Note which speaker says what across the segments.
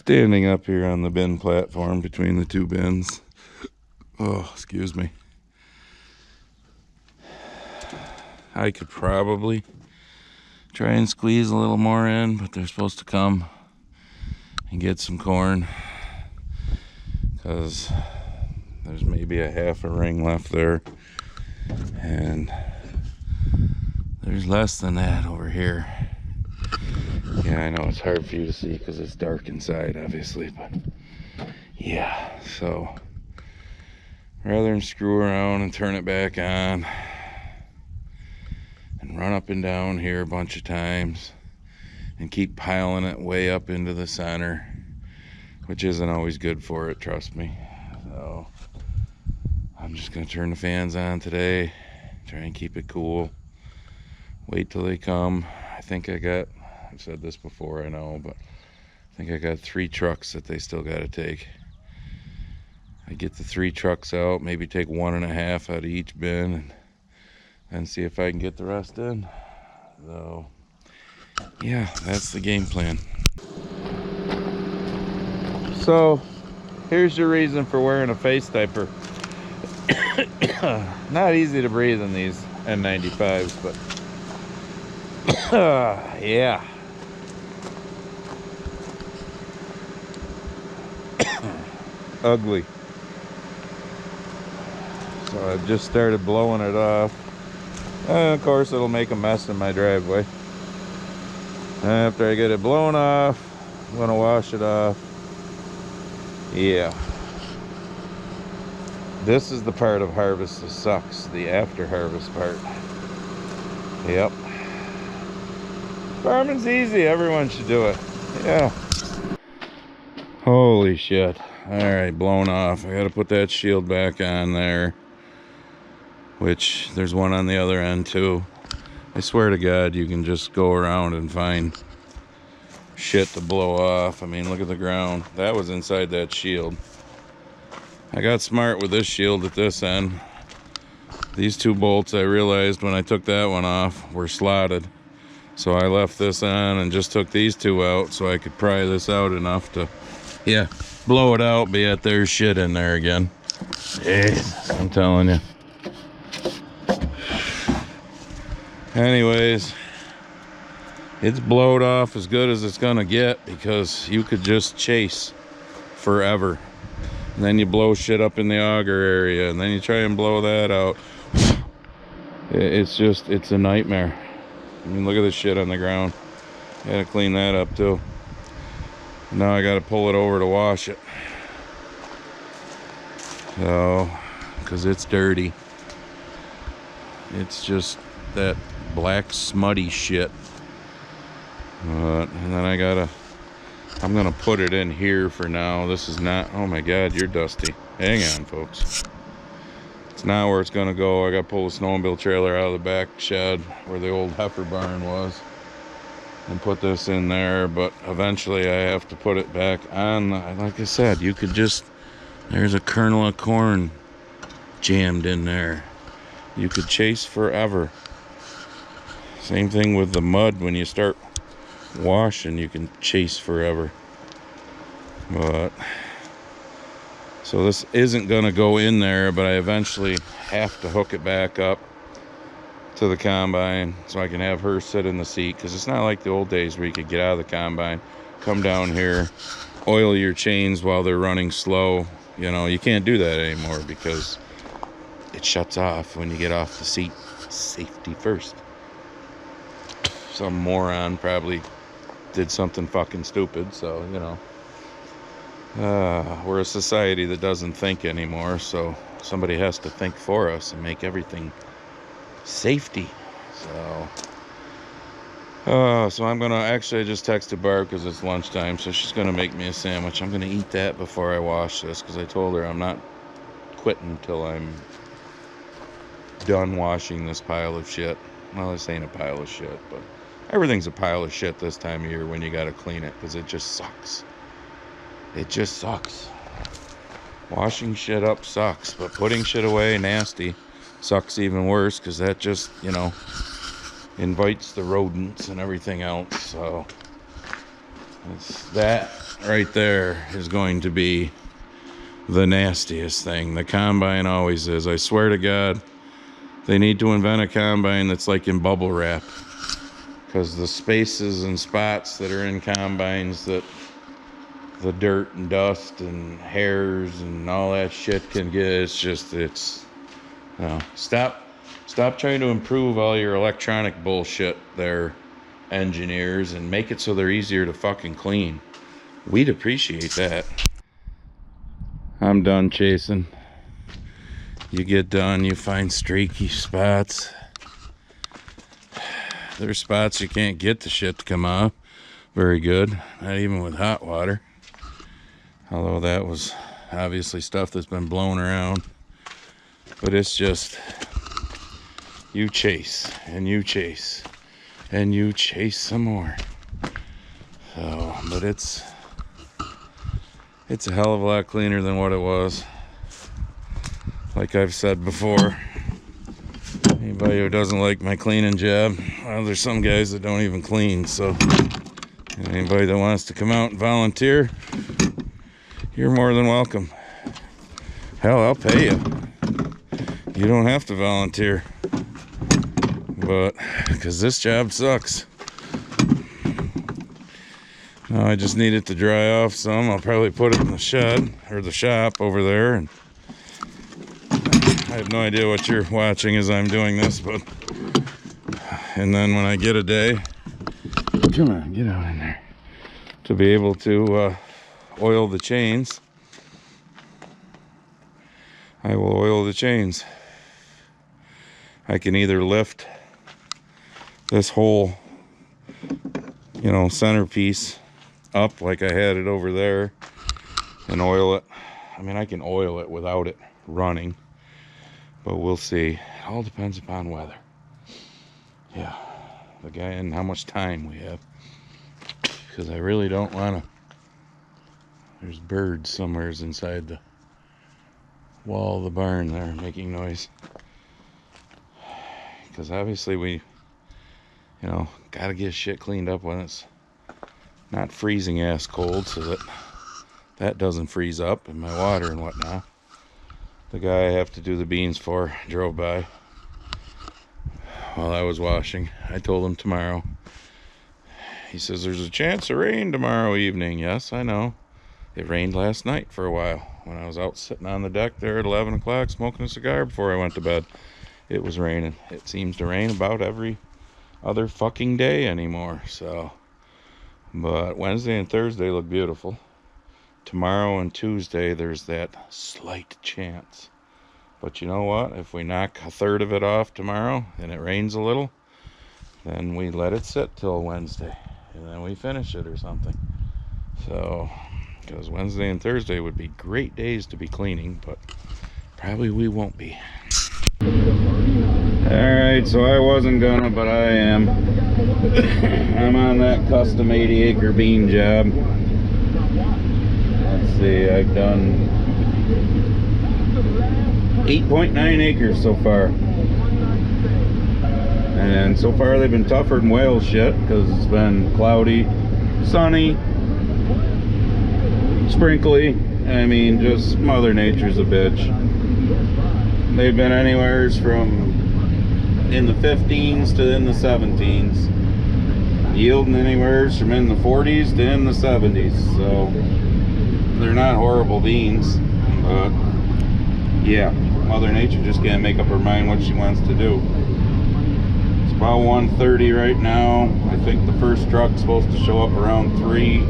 Speaker 1: Standing up here on the bin platform between the two bins. Oh, excuse me. I could probably try and squeeze a little more in, but they're supposed to come and get some corn because there's maybe a half a ring left there, and there's less than that over here. Yeah, I know it's hard for you to see because it's dark inside, obviously, but yeah, so rather than screw around and turn it back on and run up and down here a bunch of times and keep piling it way up into the center, which isn't always good for it, trust me. So I'm just gonna turn the fans on today, try and keep it cool, wait till they come. I've said this before, I know, but I think I got 3 trucks that they still got to take. I get the 3 trucks out, maybe take 1.5 out of each bin, and see if I can get the rest in. So yeah, that's the game plan. So here's your reason for wearing a face diaper. Not easy to breathe in these N95s, but yeah. Ugly. So I've just started blowing it off. And of course it'll make a mess in my driveway. After I get it blown off, I'm gonna wash it off. Yeah. This is the part of harvest that sucks, the after harvest part. Yep. Farming's easy, everyone should do it. Yeah. Holy shit. Alright, blown off. I gotta put that shield back on there, which there's one on the other end too. I swear to God, you can just go around and find shit to blow off. I mean, look at the ground. That was inside that shield. I got smart with this shield at this end. These 2 bolts, I realized when I took that one off, were slotted. So I left this on and just took these 2 out so I could pry this out enough to, yeah, blow it out, but yet there's shit in there again. Jeez, I'm telling you. Anyways, it's blowed off as good as it's gonna get because you could just chase forever. And then you blow shit up in the auger area and then you try and blow that out. It's a nightmare. I mean, look at this shit on the ground. Gotta clean that up too. Now I gotta pull it over to wash it. So, because it's dirty. It's just that black smutty shit. And then I'm gonna put it in here for now. This is not, oh my God, you're dusty. Hang on, folks. It's not where it's gonna go. I gotta pull the snowmobile trailer out of the back shed where the old heifer barn was and put this in there, but eventually I have to put it back on. Like I said, you could just, there's a kernel of corn jammed in there. You could chase forever. Same thing with the mud. When you start washing, you can chase forever. But so this isn't gonna go in there, but I eventually have to hook it back up to the combine so I can have her sit in the seat, because it's not like the old days where you could get out of the combine, come down here, oil your chains while they're running slow. You know, you can't do that anymore because it shuts off when you get off the seat. Safety first. Some moron probably did something fucking stupid, so you know, we're a society that doesn't think anymore, so somebody has to think for us and make everything safety. So I'm gonna, actually I just texted Barb because it's lunchtime, so she's gonna make me a sandwich. I'm gonna eat that before I wash this because I told her I'm not quitting until I'm done washing this pile of shit. Well, this ain't a pile of shit, but everything's a pile of shit this time of year when you gotta clean it, because it just sucks. It just sucks. Washing shit up sucks, but putting shit away, nasty, sucks even worse, because that just, you know, invites the rodents and everything else. So That right there is going to be the nastiest thing. The combine always is. I swear to God, they need to invent a combine that's like in bubble wrap, because the spaces and spots that are in combines, that the dirt and dust and hairs and all that shit can get, it's no. Stop trying to improve all your electronic bullshit there, engineers, and make it so they're easier to fucking clean. We'd appreciate that. I'm done chasing. You get done, you find streaky spots. There's spots you can't get the shit to come off very good, not even with hot water. Although that was obviously stuff that's been blown around. But it's just, you chase and you chase and you chase some more. So, but it's a hell of a lot cleaner than what it was. Like I've said before, anybody who doesn't like my cleaning job, well, there's some guys that don't even clean. So anybody that wants to come out and volunteer, you're more than welcome. Hell, I'll pay you. You don't have to volunteer. But, because this job sucks. Now I just need it to dry off some. I'll probably put it in the shed, or the shop over there. And I have no idea what you're watching as I'm doing this, but... And then when I get a day... Come on, get out in there. To be able to oil the chains, I will oil the chains. I can either lift this whole, centerpiece up like I had it over there and oil it. I mean, I can oil it without it running, but we'll see. It all depends upon weather. Yeah, the guy and how much time we have, because I really don't want to. There's birds somewhere inside the wall of the barn there making noise. Because obviously we, got to get shit cleaned up when it's not freezing ass cold, so that doesn't freeze up in my water and whatnot. The guy I have to do the beans for drove by while I was washing. I told him tomorrow. He says there's a chance of rain tomorrow evening. Yes, I know. It rained last night for a while when I was out sitting on the deck there at 11 o'clock smoking a cigar before I went to bed. It was raining. It seems to rain about every other fucking day anymore. So, but Wednesday and Thursday look beautiful. Tomorrow and Tuesday there's that slight chance. But you know what? If we knock a third of it off tomorrow and it rains a little, then we let it sit till Wednesday and then we finish it or something. So, because Wednesday and Thursday would be great days to be cleaning, but probably we won't be. Alright, so I wasn't gonna, but I am. I'm on that custom 80-acre bean job. Let's see, I've done 8.9 acres so far. And so far they've been tougher than whale shit, because it's been cloudy, sunny, sprinkly. I mean, just Mother Nature's a bitch. They've been anywhere from in the 15s to in the 17s, yielding anywhere from in the 40s to in the 70s. So they're not horrible beans, but yeah, Mother Nature just can't make up her mind what she wants to do. It's about 1:30 right now. I think the first truck's supposed to show up around 3.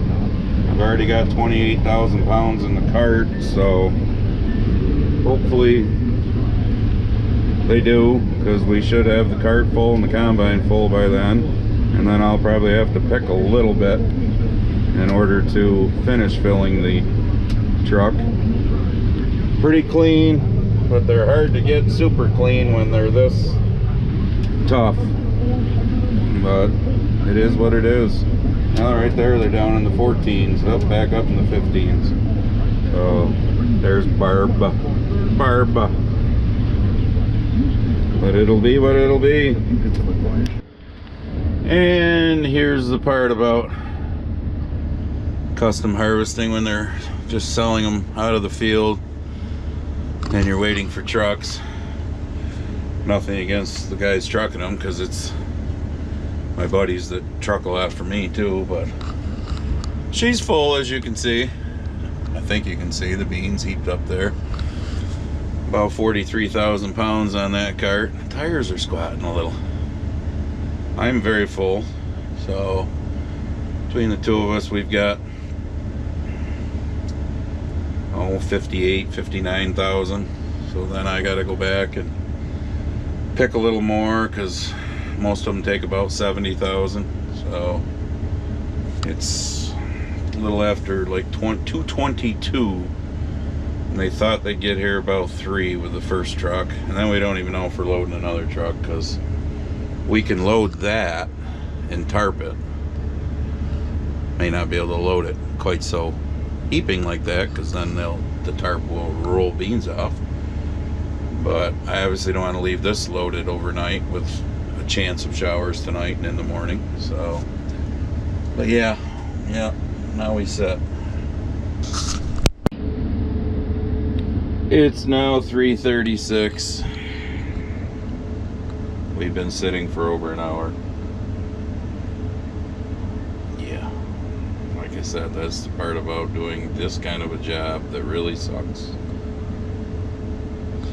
Speaker 1: I've already got 28,000 pounds in the cart, so hopefully they do, because we should have the cart full and the combine full by then. And then I'll probably have to pick a little bit in order to finish filling the truck. Pretty clean, but they're hard to get super clean when they're this tough. But it is what it is. Now right there they're down in the 14s, up back up in the 15s. So there's Barb. But it'll be what it'll be. And here's the part about custom harvesting when they're just selling them out of the field and you're waiting for trucks. Nothing against the guys trucking them, because it's my buddies that truck a lot for me too, but she's full, as you can see. I think you can see the beans heaped up there. About 43,000 pounds on that cart. The tires are squatting a little. I'm very full, so between the two of us we've got 59,000. So then I gotta go back and pick a little more, because most of them take about 70,000. So it's a little after like 2:22, and they thought they'd get here about 3 with the first truck, and then we don't even know if we're loading another truck, because we can load that and tarp it. May not be able to load it quite so heaping like that, because then the tarp will roll beans off. But I obviously don't want to leave this loaded overnight with a chance of showers tonight and in the morning. So, but yeah, now we set. It's now 3:36. We've been sitting for over an hour. Yeah, like I said, that's the part about doing this kind of a job that really sucks.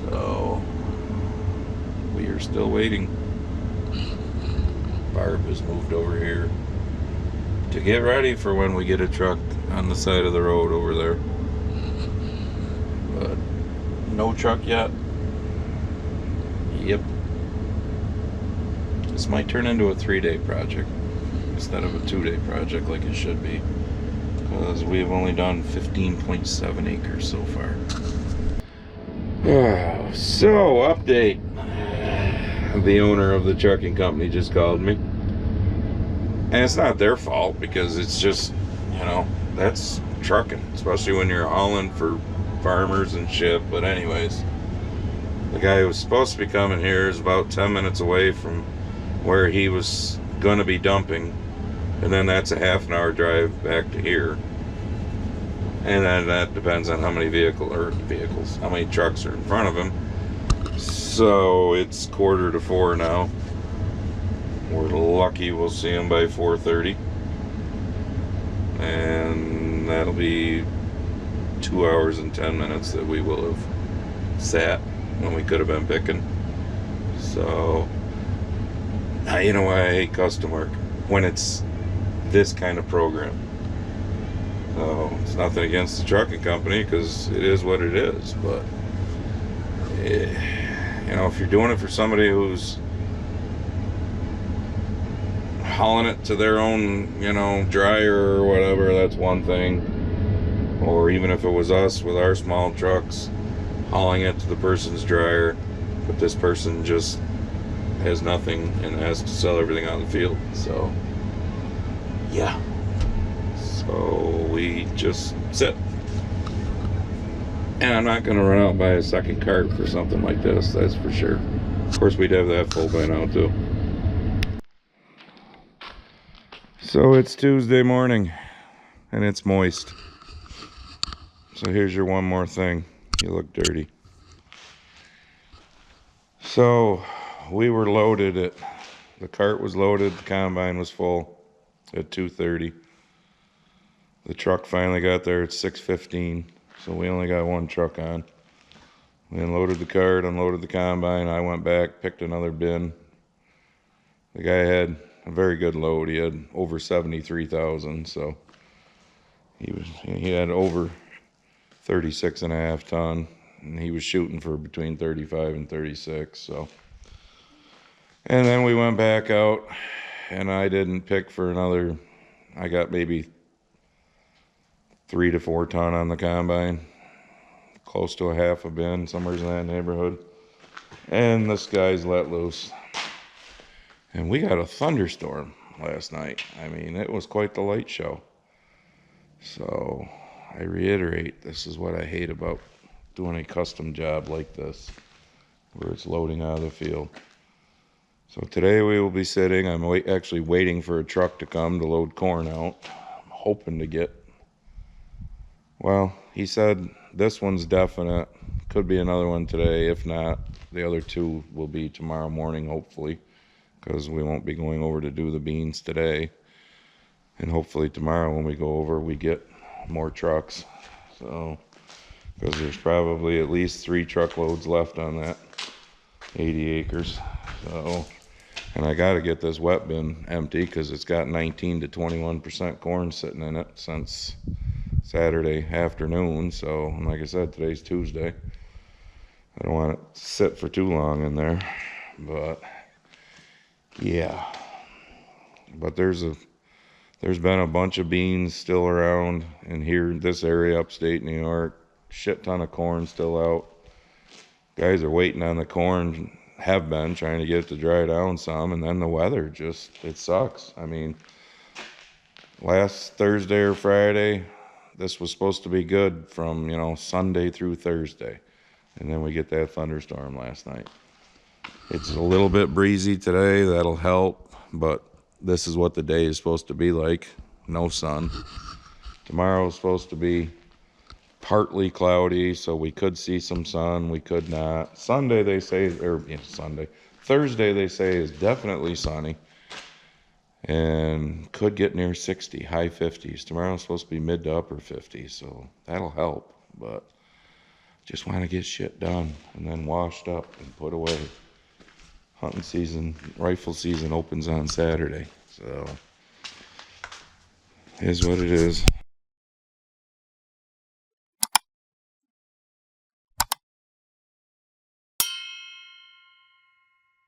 Speaker 1: So we are still waiting. Barb has moved over here to get ready for when we get a truck on the side of the road over there. But no truck yet. Yep. This might turn into a 3-day project instead of a 2-day project like it should be, because we have only done 15.7 acres so far. So, update. The owner of the trucking company just called me. And it's not their fault, because it's just, that's trucking. Especially when you're hauling for farmers and shit. But anyways, the guy who was supposed to be coming here is about 10 minutes away from where he was going to be dumping. And then that's a half an hour drive back to here. And then that depends on how many how many trucks are in front of him. So it's 3:45 now. We're lucky we'll see him by 4:30. And that'll be 2 hours and 10 minutes that we will have sat when we could have been picking. So, you know why I hate custom work? When it's this kind of program. So it's nothing against the trucking company, because it is what it is. But if you're doing it for somebody who's hauling it to their own, dryer or whatever, that's one thing. Or even if it was us with our small trucks hauling it to the person's dryer, but this person just has nothing and has to sell everything on the field. So yeah. So we just sit. And I'm not going to run out and buy a second cart for something like this, that's for sure. Of course, we'd have that full by now, too. So it's Tuesday morning, and it's moist. So here's your one more thing. You look dirty. So we were loaded the cart was loaded, the combine was full at 2:30. The truck finally got there at 6:15, so we only got one truck on. We unloaded the cart, unloaded the combine. I went back, picked another bin. The guy had a very good load. He had over 73,000, so he had over 36.5 ton, and he was shooting for between 35 and 36. So, and then we went back out, and I didn't pick for another. I got maybe 3 to 4 ton on the combine, close to a half a bin, somewhere in that neighborhood. And this guy's let loose. And we got a thunderstorm last night. I mean, it was quite the light show. So I reiterate, this is what I hate about doing a custom job like this, where it's loading out of the field. So today we will be sitting. I'm actually waiting for a truck to come to load corn out. I'm hoping to get Well, he said this one's definite. Could be another one today. If not, the other two will be tomorrow morning, hopefully, because we won't be going over to do the beans today. And hopefully tomorrow when we go over, we get more trucks. So, because there's probably at least 3 truckloads left on that 80 acres. So, and I got to get this wet bin empty because it's got 19 to 21% corn sitting in it since Saturday afternoon. So, and like I said, today's Tuesday. I don't want it to sit for too long in there, but yeah. But there's been a bunch of beans still around in here, this area, upstate New York. Shit ton of corn still out. Guys are waiting on the corn, have been trying to get it to dry down some, and then the weather just, it sucks. I mean, last Thursday or Friday, this was supposed to be good from, Sunday through Thursday. And then we get that thunderstorm last night. It's a little bit breezy today. That'll help. But this is what the day is supposed to be like. No sun. Tomorrow is supposed to be partly cloudy, so we could see some sun. We could not. Thursday they say is definitely sunny. And could get near 60, high 50s. Tomorrow's supposed to be mid to upper 50s, so that'll help. But just want to get shit done and then washed up and put away. Hunting season, rifle season opens on Saturday, so is what it is.